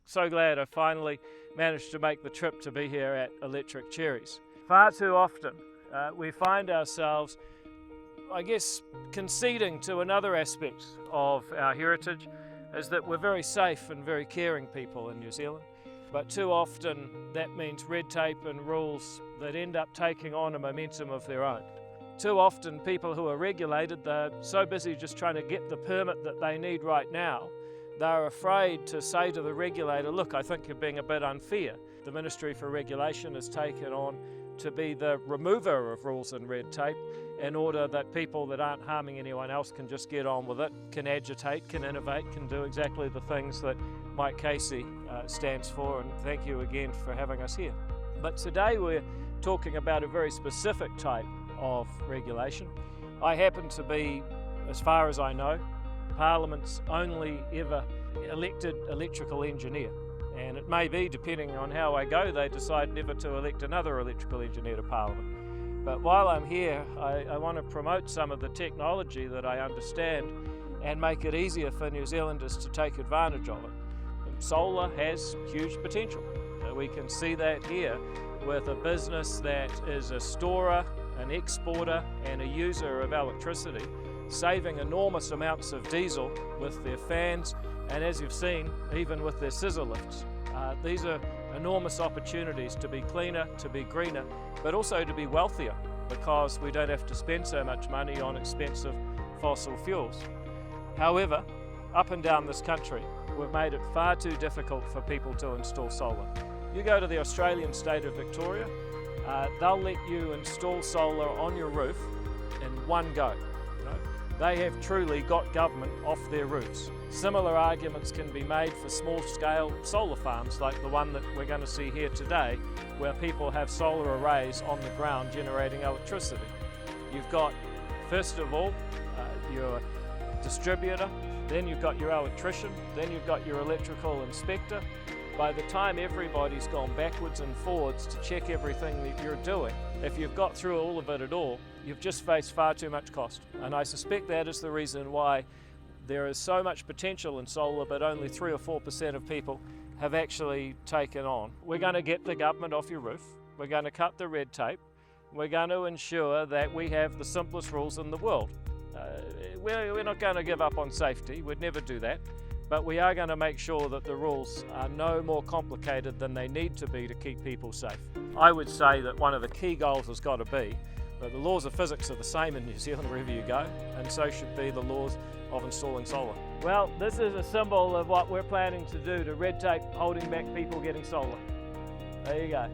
So glad I finally managed to make the trip to be here at Electric Cherries. Far too often we find ourselves, I guess, conceding to another aspect of our heritage, is that we're very safe and very caring people in New Zealand. But too often that means red tape and rules that end up taking on a momentum of their own. Too often people who are regulated, they're so busy just trying to get the permit that they need right now, they're afraid to say to the regulator, look, I think you're being a bit unfair. The Ministry for Regulation has taken on to be the remover of rules and red tape in order that people that aren't harming anyone else can just get on with it, can agitate, can innovate, can do exactly the things that Mike Casey stands for, and thank you again for having us here. But today we're talking about a very specific type of regulation. I happen to be, as far as I know, Parliament's only ever elected electrical engineer. And it may be, depending on how I go, they decide never to elect another electrical engineer to Parliament. But while I'm here, I want to promote some of the technology that I understand and make it easier for New Zealanders to take advantage of it. And solar has huge potential. We can see that here with a business that is a storer, an exporter and a user of electricity, saving enormous amounts of diesel with their fans, and as you've seen, even with their scissor lifts. These are enormous opportunities to be cleaner, to be greener, but also to be wealthier, because we don't have to spend so much money on expensive fossil fuels. However, up and down this country, we've made it far too difficult for people to install solar. You go to the Australian state of Victoria, they'll let you install solar on your roof in one go. They have truly got government off their roofs. Similar arguments can be made for small-scale solar farms like the one that we're going to see here today, where people have solar arrays on the ground generating electricity. You've got, first of all, your distributor, then you've got your electrician, then you've got your electrical inspector. By the time everybody's gone backwards and forwards to check everything that you're doing, if you've got through all of it at all, you've just faced far too much cost. And I suspect that is the reason why there is so much potential in solar, but only 3 or 4% of people have actually taken on. We're going to get the government off your roof. We're going to cut the red tape. We're going to ensure that we have the simplest rules in the world. We're not going to give up on safety. We'd never do that. But we are going to make sure that the rules are no more complicated than they need to be to keep people safe. I would say that one of the key goals has got to be that the laws of physics are the same in New Zealand wherever you go, and so should be the laws of installing solar. Well, this is a symbol of what we're planning to do to red tape holding back people getting solar. There you go.